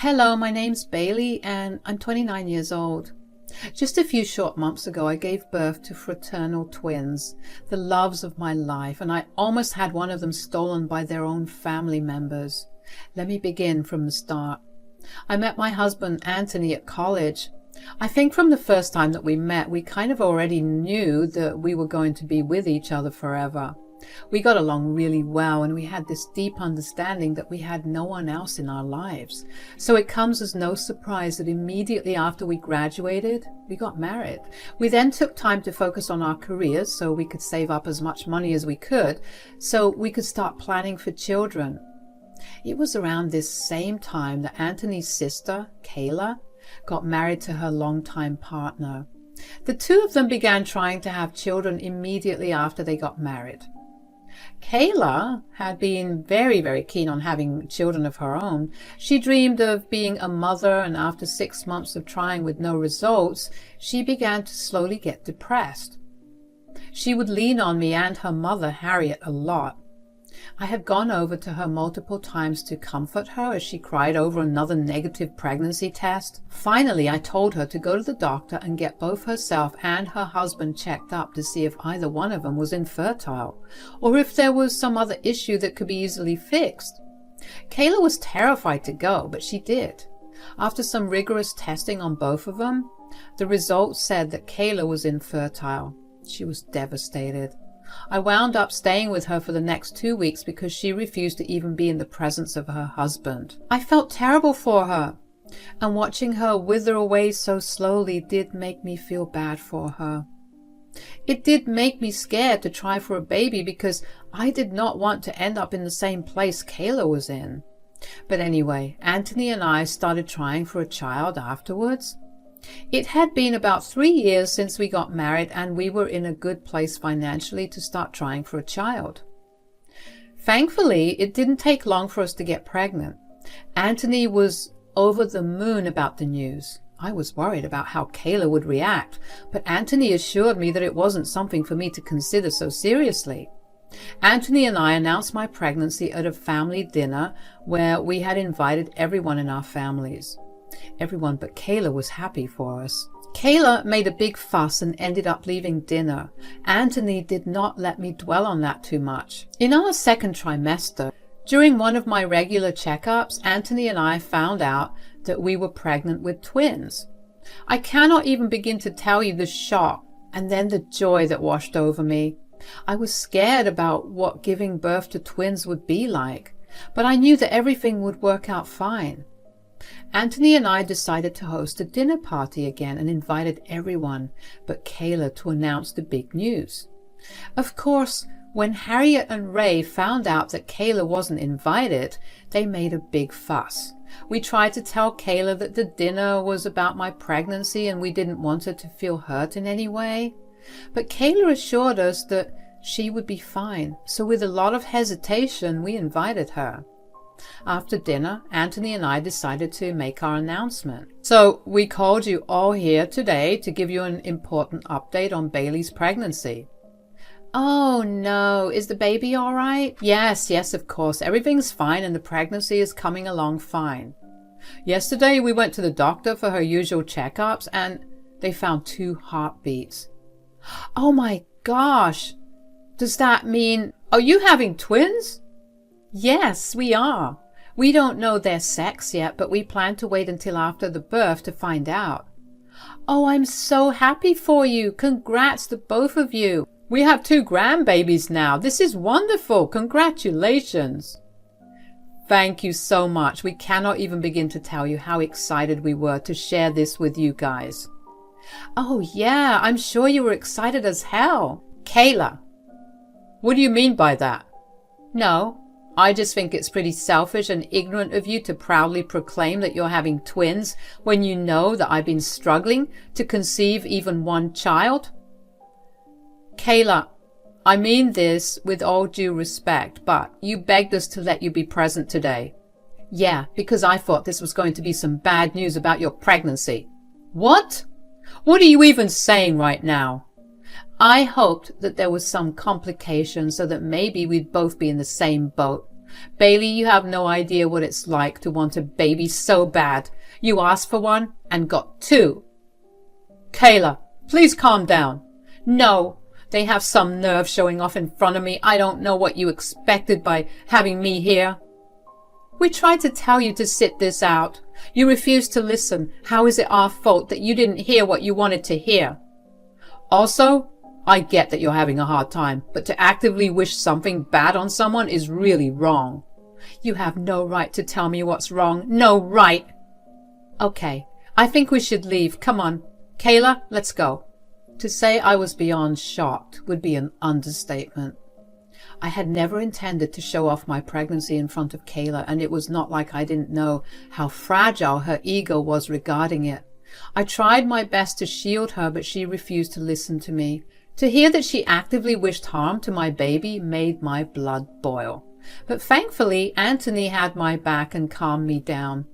Hello, my name's Bailey and I'm 29 years old. Just a few short months ago, I gave birth to fraternal twins, the loves of my life, and I almost had one of them stolen by their own family members. Let me begin from the start. I met my husband, Anthony, at college. I think from the first time that we met, we kind of already knew that we were going to be with each other forever. We got along really well, and we had this deep understanding that we had no one else in our lives. So it comes as no surprise that immediately after we graduated, we got married. We then took time to focus on our careers so we could save up as much money as we could, so we could start planning for children. It was around this same time that Anthony's sister, Kayla, got married to her longtime partner. The two of them began trying to have children immediately after they got married. Kayla had been very keen on having children of her own. She dreamed of being a mother, and after 6 months of trying with no results, she began to slowly get depressed. She would lean on me and her mother, Harriet, a lot. I had gone over to her multiple times to comfort her as she cried over another negative pregnancy test. Finally, I told her to go to the doctor and get both herself and her husband checked up to see if either one of them was infertile, or if there was some other issue that could be easily fixed. Kayla was terrified to go, but she did. After some rigorous testing on both of them, the results said that Kayla was infertile. She was devastated. I wound up staying with her for the next 2 weeks because she refused to even be in the presence of her husband. I felt terrible for her, and watching her wither away so slowly did make me feel bad for her. It did make me scared to try for a baby because I did not want to end up in the same place Kayla was in. But anyway, Anthony and I started trying for a child afterwards. It had been about 3 years since we got married, and we were in a good place financially to start trying for a child. Thankfully, it didn't take long for us to get pregnant. Anthony was over the moon about the news. I was worried about how Kayla would react, but Anthony assured me that it wasn't something for me to consider so seriously. Anthony and I announced my pregnancy at a family dinner where we had invited everyone in our families. Everyone but Kayla was happy for us. Kayla made a big fuss and ended up leaving dinner. Anthony did not let me dwell on that too much. In our second trimester, during one of my regular checkups, Anthony and I found out that we were pregnant with twins. I cannot even begin to tell you the shock and then the joy that washed over me. I was scared about what giving birth to twins would be like, but I knew that everything would work out fine. Anthony and I decided to host a dinner party again and invited everyone but Kayla to announce the big news. Of course, when Harriet and Ray found out that Kayla wasn't invited, they made a big fuss. We tried to tell Kayla that the dinner was about my pregnancy and we didn't want her to feel hurt in any way. But Kayla assured us that she would be fine, so with a lot of hesitation, we invited her. After dinner, Anthony and I decided to make our announcement. So we called you all here today to give you an important update on Bailey's pregnancy. Oh no, is the baby all right? Yes, of course. Everything's fine and the pregnancy is coming along fine. Yesterday we went to the doctor for her usual checkups and they found 2 heartbeats. Oh my gosh! Does that mean... Are you having twins? Yes, we are. We don't know their sex yet, but we plan to wait until after the birth to find out. Oh, I'm so happy for you. Congrats to both of you. We have 2 grandbabies now. This is wonderful. Congratulations. Thank you so much. We cannot even begin to tell you how excited we were to share this with you guys. Oh yeah, I'm sure you were excited as hell. Kayla, what do you mean by that? No. I just think it's pretty selfish and ignorant of you to proudly proclaim that you're having twins when you know that I've been struggling to conceive even one child. Kayla, I mean this with all due respect, but you begged us to let you be present today. Yeah, because I thought this was going to be some bad news about your pregnancy. What? What are you even saying right now? I hoped that there was some complication so that maybe we'd both be in the same boat. Bailey, you have no idea what it's like to want a baby so bad. You asked for one and got two. Kayla, please calm down. No, they have some nerve showing off in front of me. I don't know what you expected by having me here. We tried to tell you to sit this out. You refused to listen. How is it our fault that you didn't hear what you wanted to hear? Also, I get that you're having a hard time, but to actively wish something bad on someone is really wrong. You have no right to tell me what's wrong. No right. Okay, I think we should leave. Come on. Kayla, let's go. To say I was beyond shocked would be an understatement. I had never intended to show off my pregnancy in front of Kayla, and it was not like I didn't know how fragile her ego was regarding it. I tried my best to shield her, but she refused to listen to me. To hear that she actively wished harm to my baby made my blood boil. But thankfully, Anthony had my back and calmed me down.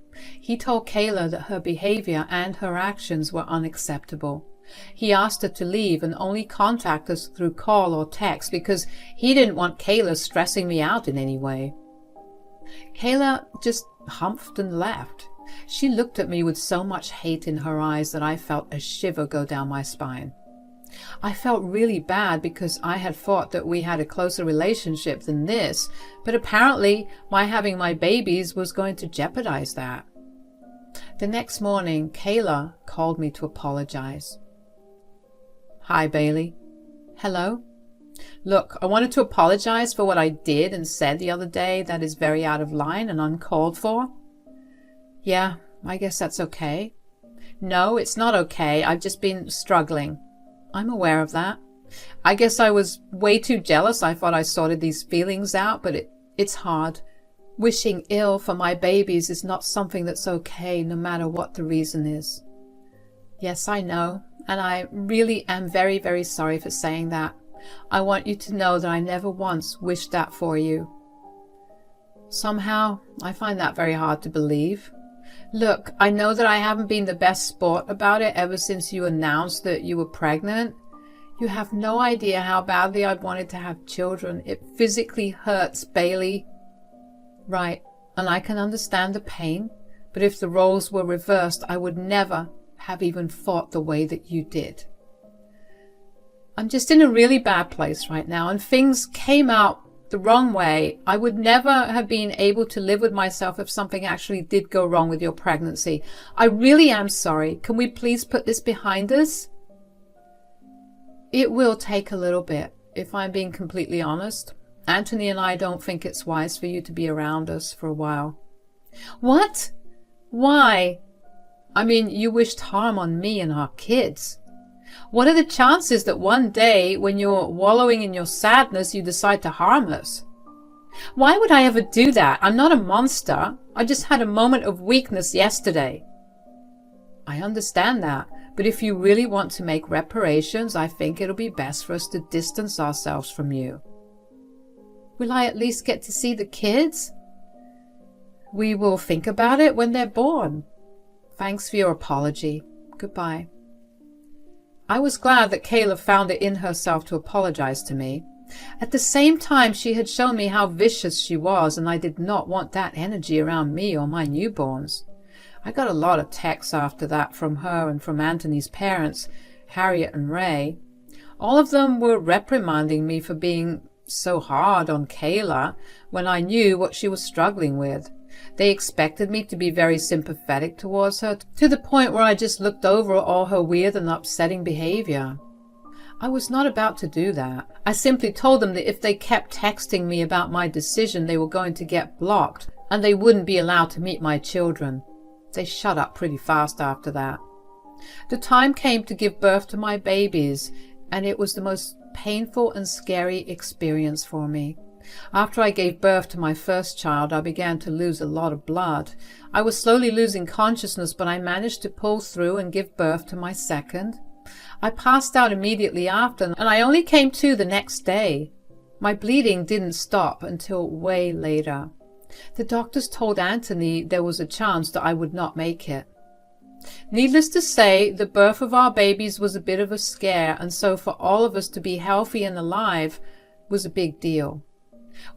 He told Kayla that her behavior and her actions were unacceptable. He asked her to leave and only contact us through call or text because he didn't want Kayla stressing me out in any way. Kayla just humphed and left. She looked at me with so much hate in her eyes that I felt a shiver go down my spine. I felt really bad because I had thought that we had a closer relationship than this, but apparently my having my babies was going to jeopardize that. The next morning, Kayla called me to apologize. Hi, Bailey. Hello? Look, I wanted to apologize for what I did and said the other day that is very out of line and uncalled for. Yeah, I guess that's okay. No, it's not okay. I've just been struggling. I'm aware of that. I guess I was way too jealous. I thought I sorted these feelings out, but it's hard. Wishing ill for my babies is not something that's okay, no matter what the reason is. Yes, I know, and I really am very, very sorry for saying that. I want you to know that I never once wished that for you. Somehow, I find that very hard to believe. Look, I know that I haven't been the best sport about it ever since you announced that you were pregnant. You have no idea how badly I wanted to have children. It physically hurts, Bailey. Right, and I can understand the pain, but if the roles were reversed, I would never have even thought the way that you did. I'm just in a really bad place right now, and things came out the wrong way. I would never have been able to live with myself if something actually did go wrong with your pregnancy. I really am sorry. Can we please put this behind us? It will take a little bit, if I'm being completely honest. Anthony and I don't think it's wise for you to be around us for a while. What? Why? I mean, you wished harm on me and our kids. What are the chances that one day, when you're wallowing in your sadness, you decide to harm us? Why would I ever do that? I'm not a monster. I just had a moment of weakness yesterday. I understand that, but if you really want to make reparations, I think it'll be best for us to distance ourselves from you. Will I at least get to see the kids? We will think about it when they're born. Thanks for your apology. Goodbye. I was glad that Kayla found it in herself to apologize to me. At the same time, she had shown me how vicious she was, and I did not want that energy around me or my newborns. I got a lot of texts after that from her and from Anthony's parents, Harriet and Ray. All of them were reprimanding me for being so hard on Kayla when I knew what she was struggling with. They expected me to be very sympathetic towards her, to the point where I just looked over all her weird and upsetting behavior. I was not about to do that. I simply told them that if they kept texting me about my decision, they were going to get blocked, and they wouldn't be allowed to meet my children. They shut up pretty fast after that. The time came to give birth to my babies, and it was the most painful and scary experience for me. After I gave birth to my first child, I began to lose a lot of blood. I was slowly losing consciousness, but I managed to pull through and give birth to my second. I passed out immediately after, and I only came to the next day. My bleeding didn't stop until way later. The doctors told Anthony there was a chance that I would not make it. Needless to say, the birth of our babies was a bit of a scare, and so for all of us to be healthy and alive was a big deal.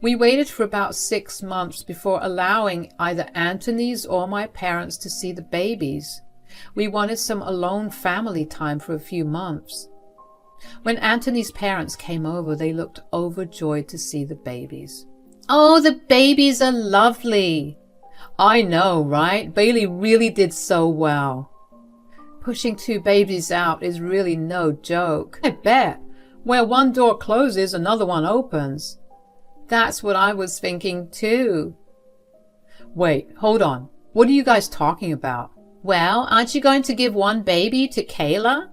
We waited for about 6 months before allowing either Anthony's or my parents to see the babies. We wanted some alone family time for a few months. When Anthony's parents came over, they looked overjoyed to see the babies. "Oh, the babies are lovely." "I know, right? Bailey really did so well." "Pushing 2 babies out is really no joke." "I bet. Where one door closes, another one opens." "That's what I was thinking too." "Wait, hold on. What are you guys talking about?" "Well, aren't you going to give one baby to Kayla?"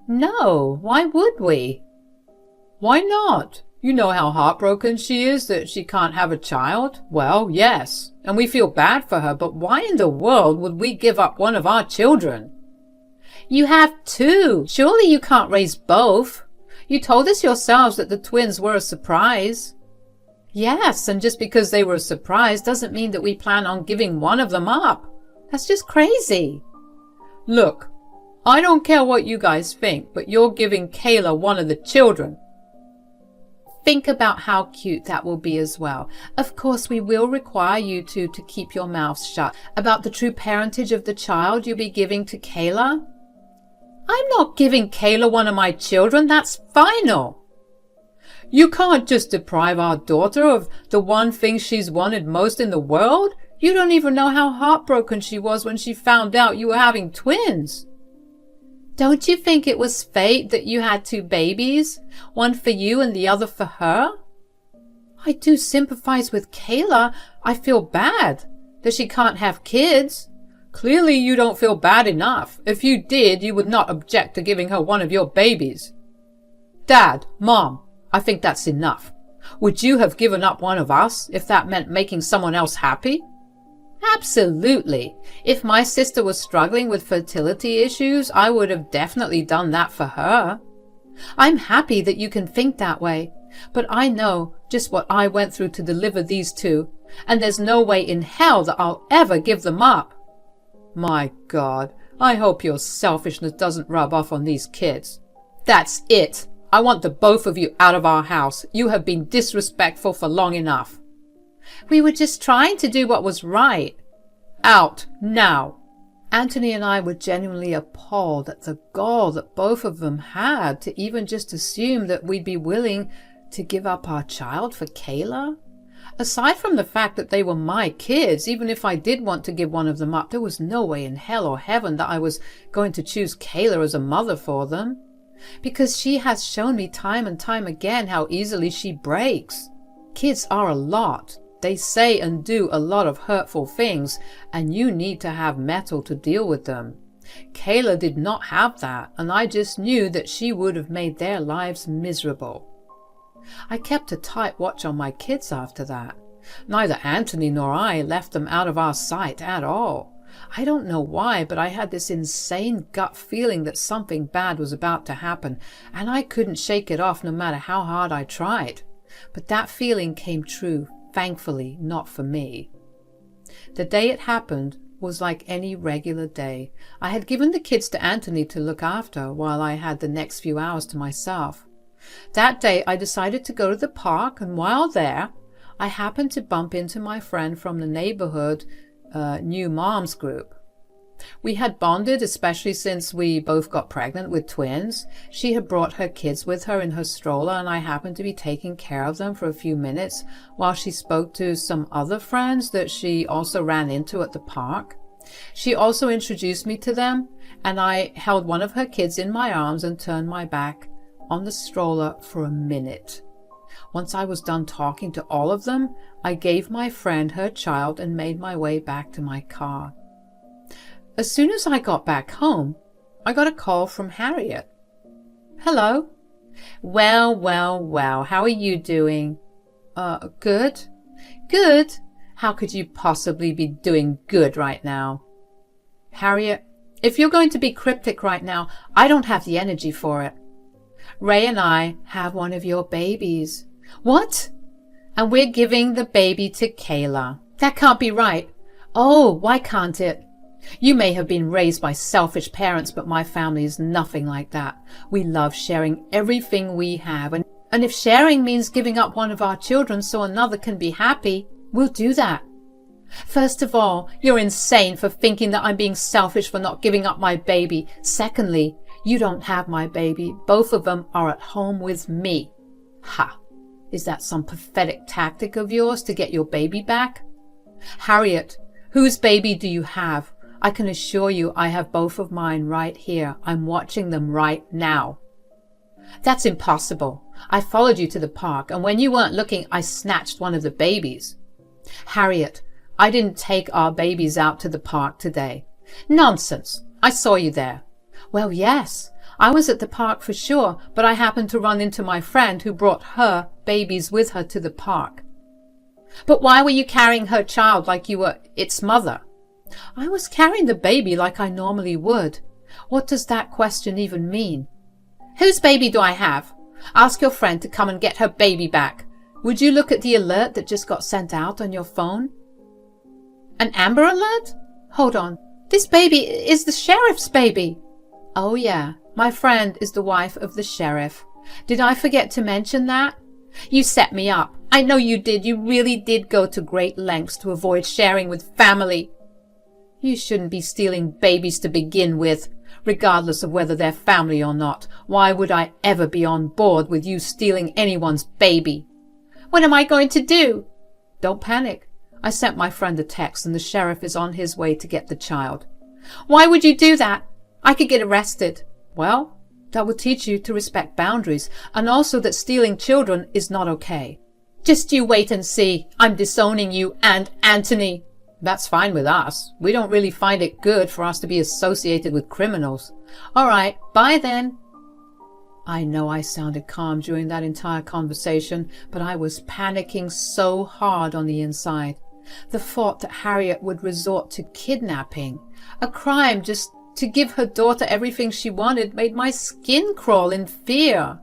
"No, why would we?" "Why not? You know how heartbroken she is that she can't have a child?" "Well, yes, and we feel bad for her, but why in the world would we give up one of our children?" "You have 2. Surely you can't raise both. You told us yourselves that the twins were a surprise." "Yes, and just because they were a surprise doesn't mean that we plan on giving one of them up. That's just crazy." "Look, I don't care what you guys think, but you're giving Kayla one of the children." "Think about how cute that will be as well. Of course, we will require you two to keep your mouths shut about the true parentage of the child you'll be giving to Kayla." "I'm not giving Kayla one of my children. That's final." "You can't just deprive our daughter of the one thing she's wanted most in the world. You don't even know how heartbroken she was when she found out you were having twins." "Don't you think it was fate that you had 2 babies? One for you and the other for her?" "I do sympathize with Kayla. I feel bad that she can't have kids." "Clearly you don't feel bad enough. If you did, you would not object to giving her one of your babies." "Dad, Mom, I think that's enough. Would you have given up one of us if that meant making someone else happy?" "Absolutely. If my sister was struggling with fertility issues, I would have definitely done that for her. I'm happy that you can think that way, but I know just what I went through to deliver these 2, and there's no way in hell that I'll ever give them up." "My God, I hope your selfishness doesn't rub off on these kids." "That's it. I want the both of you out of our house. You have been disrespectful for long enough." "We were just trying to do what was right." "Out, now." Anthony and I were genuinely appalled at the gall that both of them had to even just assume that we'd be willing to give up our child for Kayla. Aside from the fact that they were my kids, even if I did want to give one of them up, there was no way in hell or heaven that I was going to choose Kayla as a mother for them. Because she has shown me time and time again how easily she breaks. Kids are a lot. They say and do a lot of hurtful things, and you need to have mettle to deal with them. Kayla did not have that, and I just knew that she would have made their lives miserable. I kept a tight watch on my kids after that. Neither Anthony nor I left them out of our sight at all. I don't know why, but I had this insane gut feeling that something bad was about to happen, and I couldn't shake it off no matter how hard I tried. But that feeling came true, thankfully not for me. The day it happened was like any regular day. I had given the kids to Anthony to look after while I had the next few hours to myself. That day I decided to go to the park, and while there, I happened to bump into my friend from the neighborhood New Moms group. We had bonded, especially since we both got pregnant with twins. She had brought her kids with her in her stroller, and I happened to be taking care of them for a few minutes while she spoke to some other friends that she also ran into at the park. She also introduced me to them, and I held one of her kids in my arms and turned my back on the stroller for a minute. Once I was done talking to all of them, I gave my friend her child and made my way back to my car. As soon as I got back home, I got a call from Harriet. "Hello." Well, how are you doing?" Good." "Good? How could you possibly be doing good right now?" "Harriet, if you're going to be cryptic right now, I don't have the energy for it. Ray and I have one of your babies." "What?" "And we're giving the baby to Kayla." "That can't be right." "Oh, why can't it? You may have been raised by selfish parents, but my family is nothing like that. We love sharing everything we have, And if sharing means giving up one of our children so another can be happy, we'll do that. First of all, you're insane for thinking that I'm being selfish for not giving up my baby. Secondly, you don't have my baby. Both of them are at home with me. Ha! Is that some pathetic tactic of yours to get your baby back? Harriet, whose baby do you have? I can assure you I have both of mine right here. I'm watching them right now. That's impossible. I followed you to the park, and when you weren't looking, I snatched one of the babies. Harriet, I didn't take our babies out to the park today. Nonsense. I saw you there. Well, yes, I was at the park for sure, but I happened to run into my friend who brought her babies with her to the park. But why were you carrying her child like you were its mother? I was carrying the baby like I normally would. What does that question even mean? Whose baby do I have? Ask your friend to come and get her baby back. Would you look at the alert that just got sent out on your phone? An Amber Alert? Hold on. This baby is the sheriff's baby. Oh yeah, my friend is the wife of the sheriff. Did I forget to mention that? You set me up. I know you did. You really did go to great lengths to avoid sharing with family. You shouldn't be stealing babies to begin with, regardless of whether they're family or not. Why would I ever be on board with you stealing anyone's baby? What am I going to do? Don't panic. I sent my friend a text and the sheriff is on his way to get the child. Why would you do that? I could get arrested. Well, that will teach you to respect boundaries and also that stealing children is not okay. Just you wait and see. I'm disowning you and Anthony. That's fine with us. We don't really find it good for us to be associated with criminals. All right, bye then. I know I sounded calm during that entire conversation, but I was panicking so hard on the inside. The thought that Harriet would resort to kidnapping, a crime just to give her daughter everything she wanted, made my skin crawl in fear.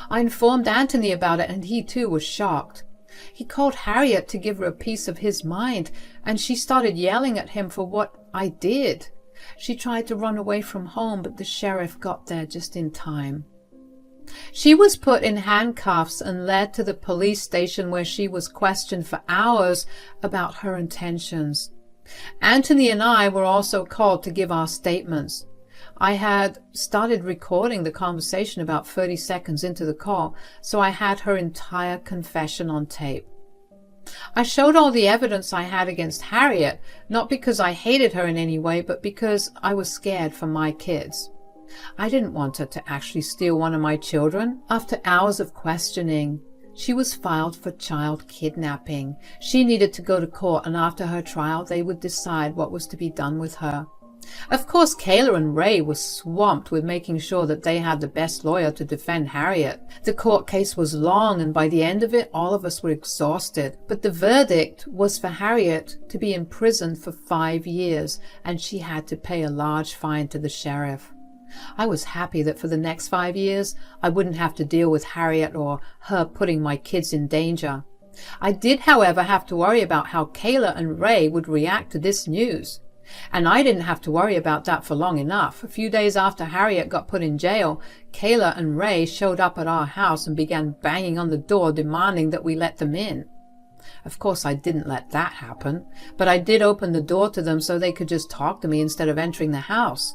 I informed Anthony about it, and he too was shocked. He called Harriet to give her a piece of his mind, and she started yelling at him for what I did. She tried to run away from home, but the sheriff got there just in time. She was put in handcuffs and led to the police station where she was questioned for hours about her intentions. Anthony and I were also called to give our statements. I had started recording the conversation about 30 seconds into the call, so I had her entire confession on tape. I showed all the evidence I had against Harriet, not because I hated her in any way, but because I was scared for my kids. I didn't want her to actually steal one of my children. After hours of questioning, she was filed for child kidnapping. She needed to go to court, and after her trial, they would decide what was to be done with her. Of course, Kayla and Ray were swamped with making sure that they had the best lawyer to defend Harriet. The court case was long, and by the end of it, all of us were exhausted. But the verdict was for Harriet to be imprisoned for 5 years, and she had to pay a large fine to the sheriff. I was happy that for the next 5 years, I wouldn't have to deal with Harriet or her putting my kids in danger. I did, however, have to worry about how Kayla and Ray would react to this news. And I didn't have to worry about that for long enough. A few days after Harriet got put in jail, Kayla and Ray showed up at our house and began banging on the door demanding that we let them in. Of course, I didn't let that happen, but I did open the door to them so they could just talk to me instead of entering the house.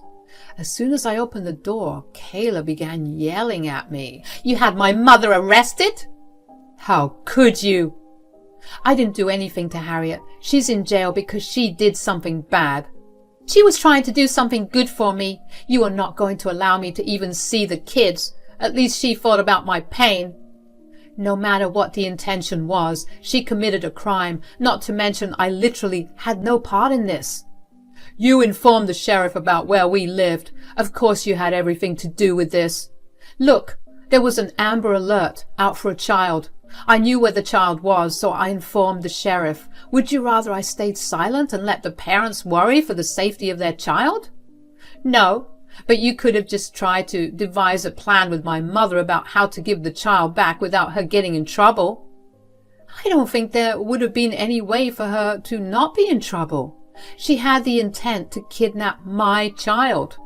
As soon as I opened the door, Kayla began yelling at me. "You had my mother arrested? How could you?" "I didn't do anything to Harriet. She's in jail because she did something bad." "She was trying to do something good for me. You are not going to allow me to even see the kids. At least she thought about my pain." No matter what the intention was, she committed a crime, not to mention I literally had no part in this. "You informed the sheriff about where we lived. Of course you had everything to do with this. Look, there was an Amber Alert out for a child. I knew where the child was, so I informed the sheriff. Would you rather I stayed silent and let the parents worry for the safety of their child?" "No, but you could have just tried to devise a plan with my mother about how to give the child back without her getting in trouble." "I don't think there would have been any way for her to not be in trouble. She had the intent to kidnap my child."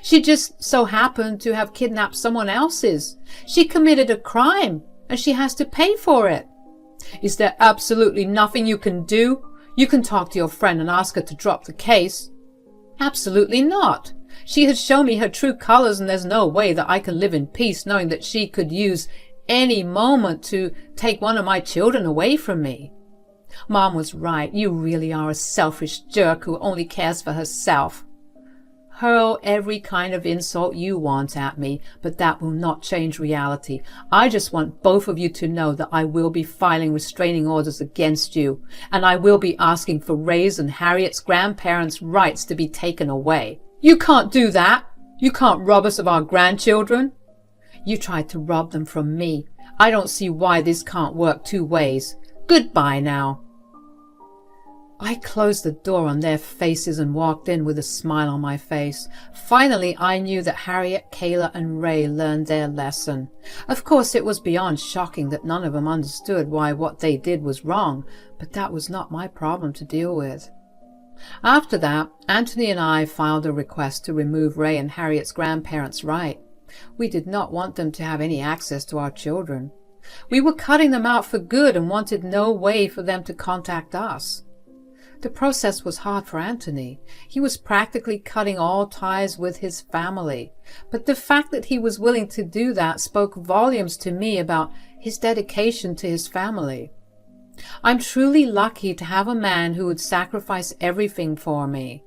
She just so happened to have kidnapped someone else's. She committed a crime, and she has to pay for it. Is there absolutely nothing you can do? You can talk to your friend and ask her to drop the case. Absolutely not. She has shown me her true colors, and there's no way that I can live in peace knowing that she could use any moment to take one of my children away from me. Mom was right. You really are a selfish jerk who only cares for herself. Hurl every kind of insult you want at me, but that will not change reality. I just want both of you to know that I will be filing restraining orders against you, and I will be asking for Ray's and Harriet's grandparents' rights to be taken away. You can't do that. You can't rob us of our grandchildren. You tried to rob them from me. I don't see why this can't work two ways. Goodbye now. I closed the door on their faces and walked in with a smile on my face. Finally, I knew that Harriet, Kayla, and Ray learned their lesson. Of course, it was beyond shocking that none of them understood why what they did was wrong, but that was not my problem to deal with. After that, Anthony and I filed a request to remove Ray and Harriet's grandparents' right. We did not want them to have any access to our children. We were cutting them out for good and wanted no way for them to contact us. The process was hard for Anthony. He was practically cutting all ties with his family. But the fact that he was willing to do that spoke volumes to me about his dedication to his family. I'm truly lucky to have a man who would sacrifice everything for me.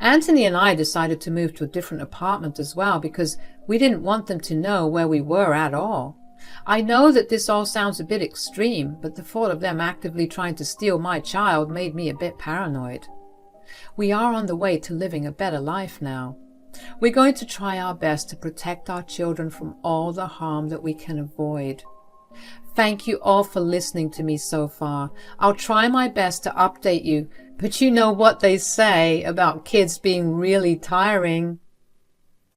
Anthony and I decided to move to a different apartment as well because we didn't want them to know where we were at all. I know that this all sounds a bit extreme, but the thought of them actively trying to steal my child made me a bit paranoid. We are on the way to living a better life now. We're going to try our best to protect our children from all the harm that we can avoid. Thank you all for listening to me so far. I'll try my best to update you, but you know what they say about kids being really tiring.